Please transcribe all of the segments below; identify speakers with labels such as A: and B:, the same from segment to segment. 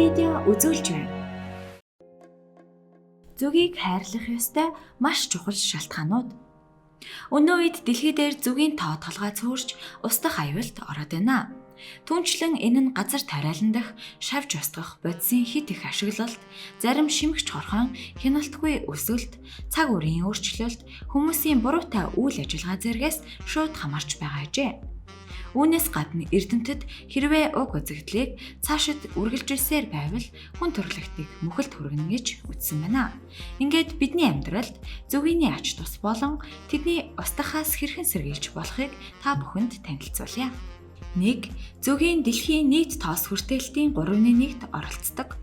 A: видео үзүүлж байна. Зүгийг хайрлах ёстой маш чухал шалтгаанууд. Өнөө үед дэлхий дээр зүгийн тоо толгой цөөрч устдах аюулт ороод байна. Түүнчлэн энэ нь газар тариалан дах шавж устгах бодисын хит их ашиглалт, зарим шимэгч хорхон, хяналтгүй өсөлт, цаг үеийн өөрчлөлт, хүмүүсийн буруутай үйл ажиллагаа зэргээс шууд хамаарч байгаа ажээ. Үүнээс гадна Эрдэмтэд хэрвээ уг үзэгдлийг цаашид үргэлжилсээр байвал хүн төрөлхтнийг мөхөлд хүргэнэ гэж үзсэн байна. Ингээд бидний амьдралд зүгийн ач тус болон тэдний устгахаас хэрхэн сэргийлж болохыг та бүхэнд танилцуулъя. 1. Зүгийн дэлхийн нийт тоос хүртээлтийн 3/1-т оролцдог.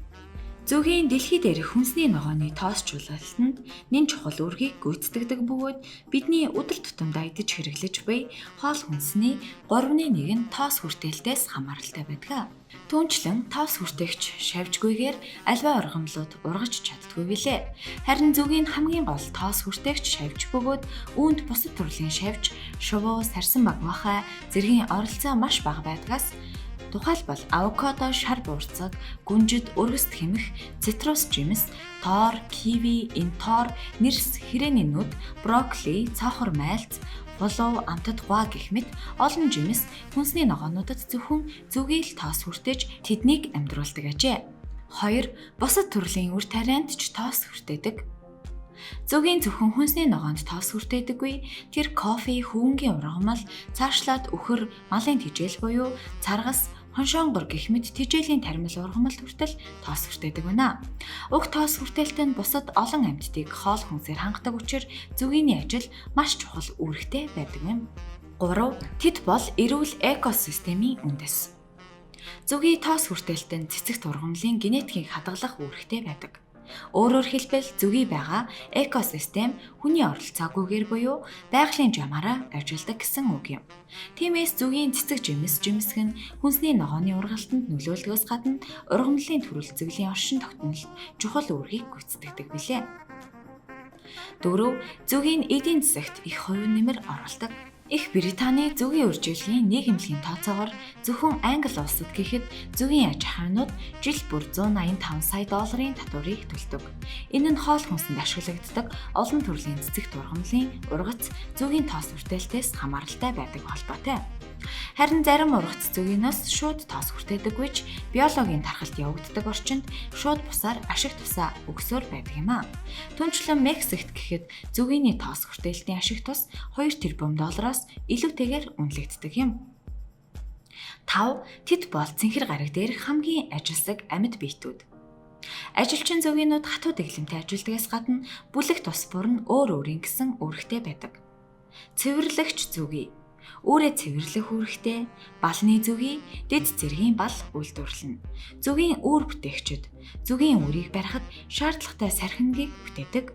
A: Зүгийн дэлхий дээрх хүнсний ногооны тоосчлалтанд нэн чухал үүргийг гүйцэтгэдэг бөгөөд бидний өдөр тутамдаа идэж хэрэглэж буй хоол хүнсний 3/1 нь тоос хүртээлтээс хамааралтай байдаг. Түүнчлэн тоос хүртээгч шавьжгүйгээр альва ургамлууд ургаж чаддгүй билээ. Харин зүгийн хамгийн гол тоос хүртээгч шавьж бөгөөд үүнд бусад төрлийн шавьж, шувуу, сарсан багвахай зэргийн оролцоо маш бага байдгаас тухайлбал авокадо, шар буурцаг, гүнжид, өргөст хэмэх цитрус жимс, тоор, киви, энтоор, нэрс, hirээний нүд, брокколи, цаахар майлц, болов, амтад гуа гэх мэт олон жимс хүнсний ногоонуудад зөвхөн зүгийг л тоос хүртээж тэднийг амьдруулдаг ажээ. 2. Бусад төрлийн үр тарианд ч тоос хүртээдэг. Зүгийн зөвхөн хүнсний ногоонд тоос хүртээдэггүй, тэр кофе, хөвөнгийн ургамал, цаашлаад үхэр, малын тижэл буюу царгас, хоншоонгор гэх мэт тижээлийн тармил ургамал хүртэл тоос хүртээдэг байна. Уг тоос хүртээлт нь бусад олон амьтдыг хоол хүнсээр хангадаг учраас зүгийн ажил маш чухал үүрэгтэй байдаг юм. 3. Тэд бол эрүүл экосистемийн үндэс. Зүгийн тоос хүртээлтэнд цэцэгт ургамлын генетикийг хадгалах үүрэгтэй байдаг. Өөрөөр хэлбэл зүгий байгаа экосистем хүний оролцоогүйгээр буюу байгалийн жамаараа ажилладаг гэсэн үг юм. Тиймээс зүгийн цэцэг жимсгэн хүнсний ногооны ургалтанд нөлөөлдгөөс гадна ургамлын төрөлцөглийн оршин тогтнолд чухал үүргийг гүйцэтгэдэг билээ. 4. Зүгийн эдийн засагт их хувь нэмэр оруулдаг. Их Британий зүгийн үржүүлгийн нийгэмлэгийн тооцоогоор зөвхөн Англи улсад гэхэд зүгийн аж ахуйнууд жил бүр $185 сая татварыг төлдөг. Энэ нь хоол хүнсэнд ашиглагддаг олон төрлийн цэцэгт ургамлын ургац зүгийн тоос хүртээлтээс хамааралтай байдаг холбоотой. Харин зарим ургац зүгийнээс шууд тоос хүртээдэггүйч биологийн тархалт явагддаг орчинд шууд бусаар ашиг тусаа өгсөөр байдаг юм а. Түүнчлэн Мексикт гэхэд зүгийн тоос хүртээлтийн ашиг тус $2 тэрбум илүүтэйгээр үнэлэгддэг юм. 5. Тэд бол цэнхэр гараг дээр хамгийн ажилсаг амьд биетүүд. Ажилчин зүгийнүүд хатуу дэглэмтэй ажилдгаас гадна бүлэг тус бүр нь өөр өөрийн гэсэн үүрэгтэй байдаг. Цэвэрлэгч зүгий Үүрээ цэвэрлэх үүрэгтэй, балны зүгий дэд зэргийн бал үйлдвэрлэнэ. Зүгийн үүр бүтээгчид зүгийн үрийг барихад шаардлагатай сархингийг бүтээдэг.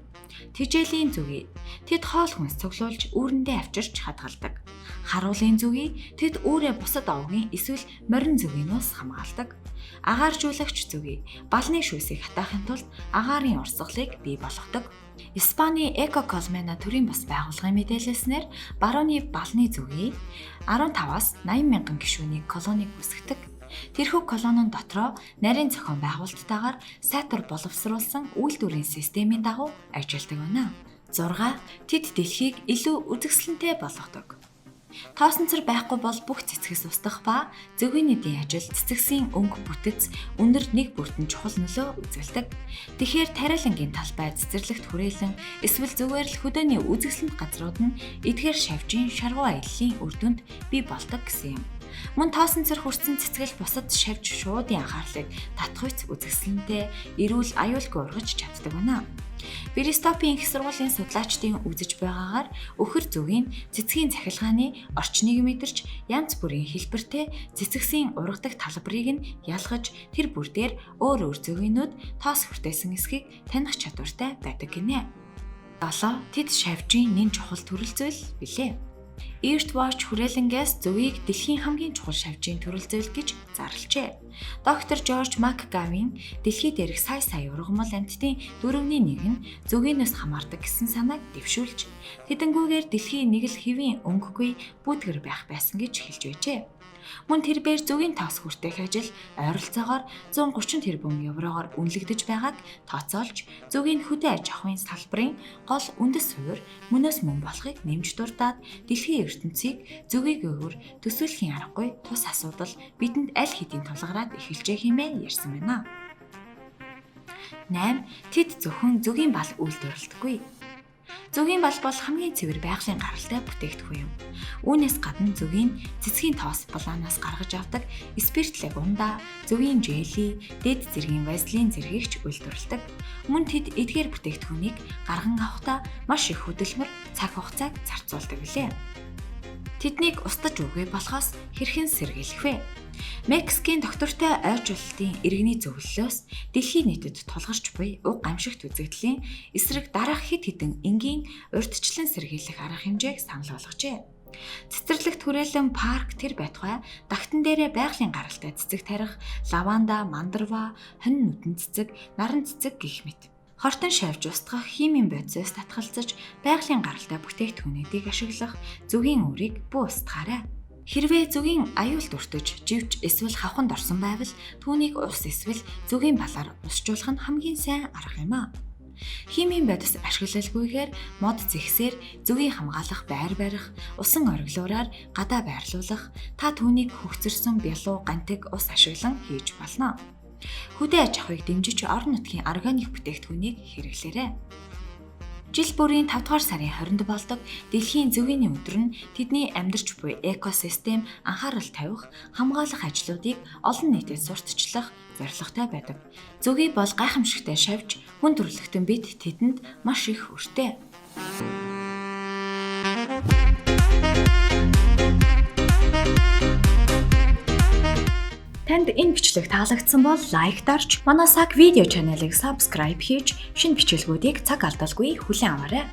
A: Тижээлийн зүгий тэд хоол хүнс цуглуулж үүрэндээ авчирч хадгалдаг. Харуулын зүгий тэд үүрээ бусад овгийн эсвэл морин зүгийнөөс хамгаалдаг. Агааржуулагч зүгий балны шүүсийг хатаахын тулд агаарын урсгалыг бий болгодог. Испани Экоколмена төрийн бас байгууллагын мэдээлэлснээр барууны балны зүгий 15-аас 80 мянган гишүүний колонийг үүсгэдэг. Тэрхүү колонийн дотроо нарийн зохион байгуулалттайгаар сайтар боловсруулсан үйлдвэрийн системийн дагуу ажилладаг байна. 6. Тэд дэлхийг илүү үзэсгэлэнтэй болгодог. Тоосонцор байхгүй бол бүх цэцгээс устгах ба зүгийн эдийн ажилд цэцгсийн өнгө бүтэц өндөр нэг бүртэн чухал нөлөө үзүүлдэг. Тэгэхээр тариалангийн талбай цэцэрлэгт хүрээлэн эсвэл зүгээр л хөдөөний үзэсгэлэнт газрууд нь эдгээр шавжийн шаргуу аяллаа үр дүнд бий болдог гэсэн юм. Мөн тоосонцор хүрсэн цэцгэл бусад шавж шуудын анхаарлыг татхуйц үзэсгэлэнтэй эрүүл аюулгүй ургаж чаддаг байна. Бристопийн их сургуулийн судлаачдын үзэж байгаагаар өхөр зүгийн цэцгийн цахилгааны орчныг мэдэрч янз бүрийн хэлбэртэй цэцгсийн ургадаг талбарыг нь ялгаж тэр бүр дээр өөр өөр зүгийнүүд тоос хүртээсэн эсхийг таних чадвартай байдаг гинэ. 7. Тэд шавжийн нэн чухал төрөл зүйл билээ. Earthwatch хүрээлэнгээс зүгийг дэлхийн хамгийн чухал шавжийн төрөл зүйл гэж зарлжээ. Доктор Жорж Макгавин дэлхий дээрх сая ургамал амьтдын 4/1 нь зүгийнээс хамаардаг гэсэн санааг дэвшүүлж, тэдэнгүүгээр дэлхийн нэг л хэвийн өнгөгүй бүдгэр байх байсан гэж хэлж байжээ. Мөн тэрбээр зөвгийн тоос хүртэх ажил ойролцоогоор 130 тэрбум еврогоор үнэлэгдэж байгааг тооцоолж, зөвгийн хөдөө аж ахуйн салбарын гол үндэс суурь мөнөөс мөн болохыг нэмж дурдаад дэлхийн ертөнцийг зөвгийг өгөр төсөөлхийн аргагүй тус асуудал бидэнд аль хэдийн тулгараад эхэлжээ хэмээн ярьсан байна. 8. Тэд зөвхөн зөвгийн бал үйлдвэрлэдэггүй. Зөвгийн бал бол хамгийн цэвэр байгалийн гаралтай бүтээгдэхүүн юм. Үүнээс гадна зөвгийн цэцгийн тоос булаанаас гаргаж авдаг спиртлэг ундаа, зөвгийн желли, дэд зэргийн вазелин зэргийгч үйлдвэрлэдэг. Мөн тэд эдгээр бүтээгдэхүүнийг гарган авахдаа маш их хөдөлмөр, цаг хугацааг зарцуулдаг билээ. Тэднийг устгаж өгье болохоос хэрхэн сэргийлэх вэ? Мексикийн доктортой ойржуулалтын иргэний зөвлөлөөс дэлхийн нийтэд тулгарч буй уг гамшигт үзэгдлийн эсрэг дараах хэд хэдэн энгийн урьдчилан сэргийлэх арга хэмжээг санал болгожээ. Цэцэрлэгт хүрээлэн парк тэр байтугай дагтан дээрээ байгалийн гаралтай цэцэг тарих, лаванда, мандарва, хонь нүдэн цэцэг, наран цэцэг гэх мэт. Хортон шавж устгах химийн бодисоос татгалзаж байгалийн гаралтай бүтээгдэхүүнүүдийг ашиглах зөвгийн үрийг бүү устгаарай. Хэрвээ зөвгийн аюулд өртөж, живж эсвэл хавханд орсон байвал түүнийг ус эсвэл зөвгийн балаар усжуулах нь хамгийн сайн арга юм а. Химийн бодис ашиглалгүйгээр мод зэгсээр зөвгийг хамгаалах байр барих, усан ориглуураар гадаа байрлуулах, та түүнийг хөгцөрсөн бялуу гантиг ус ашиглан хийж болно. Хөдөө аж ахуйг дэмжиж орон нутгийн органик бүтээгдэхүүнийг хэрэглээрэй. Жил бүрийн 5 дугаар сарын 20-нд болдог дэлхийн зөвгийн өдөр нь тэдний амьдарч буй экосистем анхаарал тавих, хамгаалах ажлуудыг олон нийтэд сурталчлах зорилготой байдаг. Зөвгий бол гайхамшигтай шавж, хүн төрөлхтөн бид тэдэнд маш их өртөө. Танд энэ бичлэг таалагдсан бол лайк дарж, манай саг видео чаналыг subscribe хийж, шинэ бичлэгүүдийг цаг алдалгүй хүлээн аваарай.